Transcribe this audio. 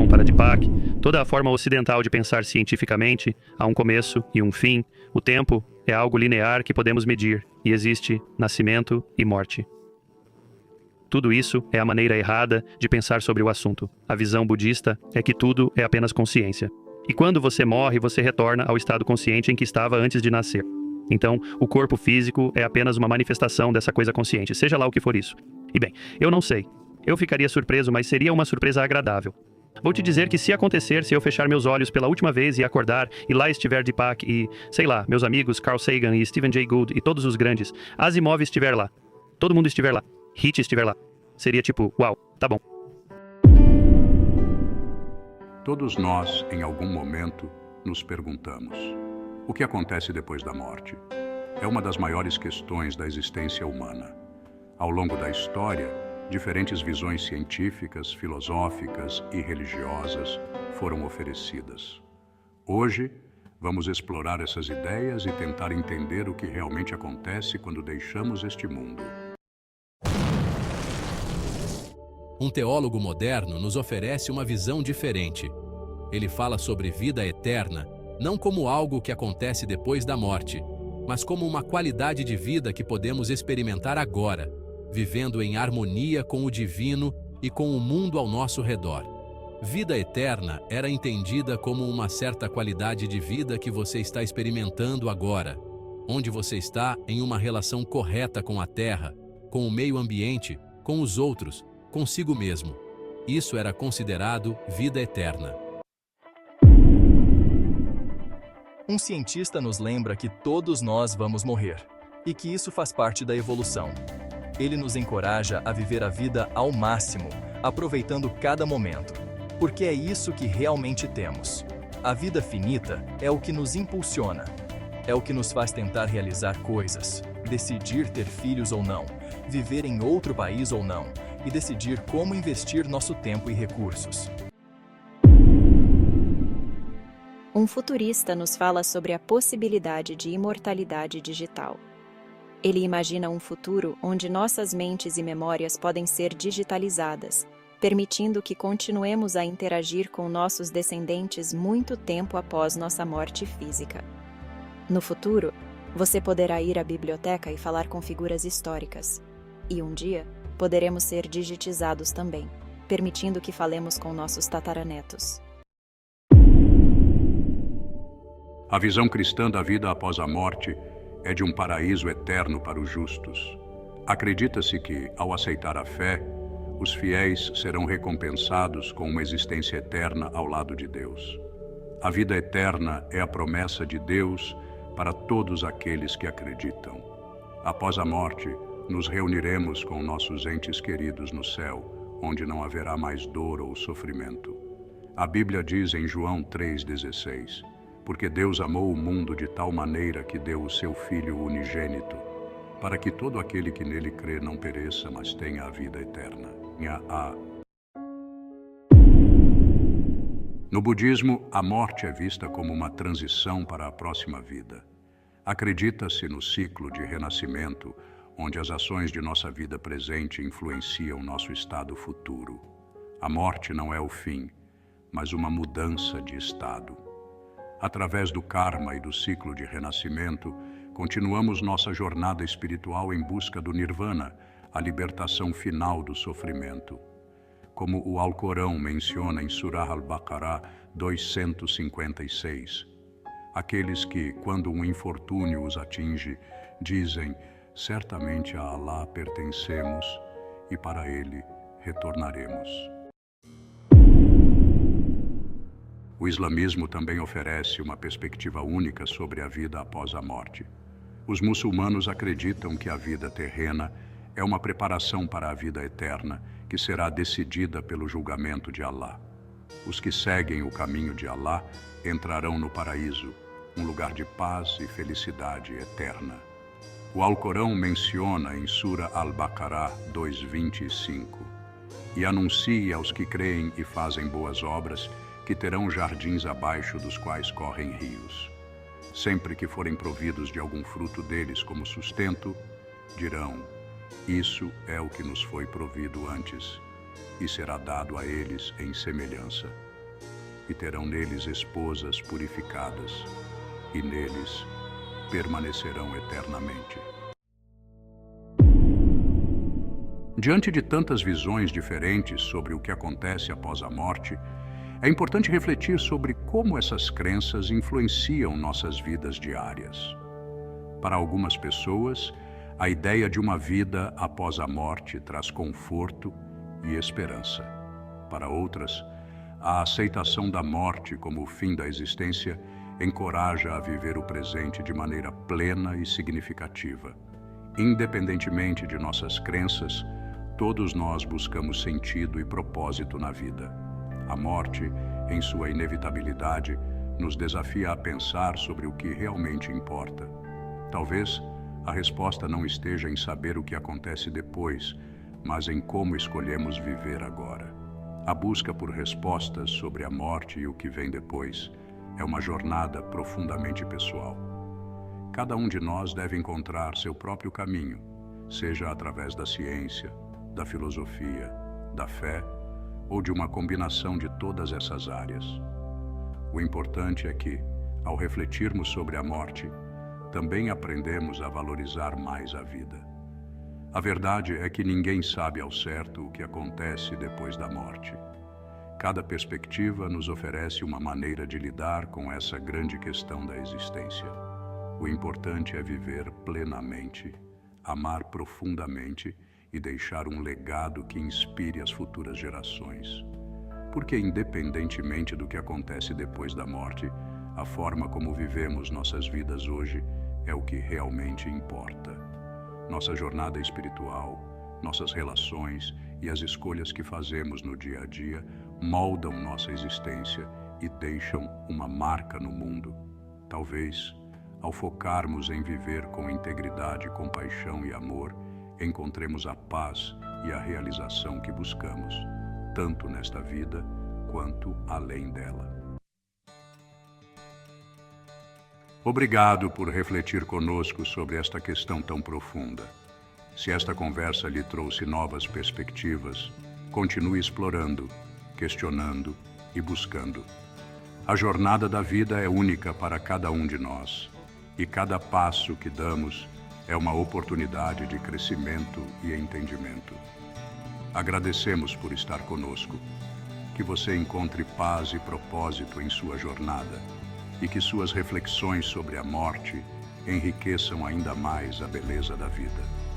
para Deepak, toda a forma ocidental de pensar cientificamente, há um começo e um fim. O tempo é algo linear que podemos medir, e existe nascimento e morte. Tudo isso é a maneira errada de pensar sobre o assunto. A visão budista é que tudo é apenas consciência. E quando você morre, você retorna ao estado consciente em que estava antes de nascer. Então, o corpo físico é apenas uma manifestação dessa coisa consciente, seja lá o que for isso. E bem, eu não sei. Eu ficaria surpreso, mas seria uma surpresa agradável. Vou te dizer que se acontecer, se eu fechar meus olhos pela última vez e acordar, e lá estiver Deepak e, sei lá, meus amigos Carl Sagan e Stephen Jay Gould e todos os grandes, Asimov estiver lá, todo mundo estiver lá, Hitch estiver lá, seria tipo, uau, tá bom. Todos nós, em algum momento, nos perguntamos: o que acontece depois da morte? É uma das maiores questões da existência humana. Ao longo da história, diferentes visões científicas, filosóficas e religiosas foram oferecidas. Hoje, vamos explorar essas ideias e tentar entender o que realmente acontece quando deixamos este mundo. Um teólogo moderno nos oferece uma visão diferente. Ele fala sobre vida eterna, não como algo que acontece depois da morte, mas como uma qualidade de vida que podemos experimentar agora, vivendo em harmonia com o divino e com o mundo ao nosso redor. Vida eterna era entendida como uma certa qualidade de vida que você está experimentando agora, onde você está em uma relação correta com a Terra, com o meio ambiente, com os outros, consigo mesmo. Isso era considerado vida eterna. Um cientista nos lembra que todos nós vamos morrer, e que isso faz parte da evolução. Ele nos encoraja a viver a vida ao máximo, aproveitando cada momento, porque é isso que realmente temos. A vida finita é o que nos impulsiona, é o que nos faz tentar realizar coisas, decidir ter filhos ou não, viver em outro país ou não, e decidir como investir nosso tempo e recursos. Um futurista nos fala sobre a possibilidade de imortalidade digital. Ele imagina um futuro onde nossas mentes e memórias podem ser digitalizadas, permitindo que continuemos a interagir com nossos descendentes muito tempo após nossa morte física. No futuro, você poderá ir à biblioteca e falar com figuras históricas. E um dia, poderemos ser digitizados também, permitindo que falemos com nossos tataranetos. A visão cristã da vida após a morte é de um paraíso eterno para os justos. Acredita-se que, ao aceitar a fé, os fiéis serão recompensados com uma existência eterna ao lado de Deus. A vida eterna é a promessa de Deus para todos aqueles que acreditam. Após a morte, nos reuniremos com nossos entes queridos no céu, onde não haverá mais dor ou sofrimento. A Bíblia diz em João 3,16: porque Deus amou o mundo de tal maneira que deu o seu Filho unigênito, para que todo aquele que nele crê não pereça, mas tenha a vida eterna. No budismo, a morte é vista como uma transição para a próxima vida. Acredita-se no ciclo de renascimento, onde as ações de nossa vida presente influenciam nosso estado futuro. A morte não é o fim, mas uma mudança de estado. Através do karma e do ciclo de renascimento, continuamos nossa jornada espiritual em busca do nirvana, a libertação final do sofrimento. Como o Alcorão menciona em Surah Al-Baqarah 256, aqueles que, quando um infortúnio os atinge, dizem: certamente a Allah pertencemos e para ele retornaremos. O islamismo também oferece uma perspectiva única sobre a vida após a morte. Os muçulmanos acreditam que a vida terrena é uma preparação para a vida eterna, que será decidida pelo julgamento de Allah. Os que seguem o caminho de Allah entrarão no paraíso, um lugar de paz e felicidade eterna. O Alcorão menciona em Surah Al-Baqarah 2:25: e anuncie aos que creem e fazem boas obras que terão jardins abaixo dos quais correm rios. Sempre que forem providos de algum fruto deles como sustento, dirão: isso é o que nos foi provido antes, e será dado a eles em semelhança. e terão neles esposas purificadas, e neles permanecerão eternamente. Diante de tantas visões diferentes sobre o que acontece após a morte, é importante refletir sobre como essas crenças influenciam nossas vidas diárias. Para algumas pessoas, a ideia de uma vida após a morte traz conforto e esperança. Para outras, a aceitação da morte como o fim da existência encoraja a viver o presente de maneira plena e significativa. Independentemente de nossas crenças, todos nós buscamos sentido e propósito na vida. A morte, em sua inevitabilidade, nos desafia a pensar sobre o que realmente importa. Talvez a resposta não esteja em saber o que acontece depois, mas em como escolhemos viver agora. A busca por respostas sobre a morte e o que vem depois é uma jornada profundamente pessoal. Cada um de nós deve encontrar seu próprio caminho, seja através da ciência, da filosofia, da fé ou de uma combinação de todas essas áreas. O importante é que, ao refletirmos sobre a morte, também aprendemos a valorizar mais a vida. A verdade é que ninguém sabe ao certo o que acontece depois da morte. Cada perspectiva nos oferece uma maneira de lidar com essa grande questão da existência. O importante é viver plenamente, amar profundamente e deixar um legado que inspire as futuras gerações. Porque, independentemente do que acontece depois da morte, a forma como vivemos nossas vidas hoje é o que realmente importa. Nossa jornada espiritual, nossas relações e as escolhas que fazemos no dia a dia moldam nossa existência e deixam uma marca no mundo. Talvez, ao focarmos em viver com integridade, compaixão e amor, encontremos a paz e a realização que buscamos, tanto nesta vida quanto além dela. Obrigado por refletir conosco sobre esta questão tão profunda. Se esta conversa lhe trouxe novas perspectivas, continue explorando, questionando e buscando. A jornada da vida é única para cada um de nós, e cada passo que damos é uma oportunidade de crescimento e entendimento. Agradecemos por estar conosco. Que você encontre paz e propósito em sua jornada e que suas reflexões sobre a morte enriqueçam ainda mais a beleza da vida.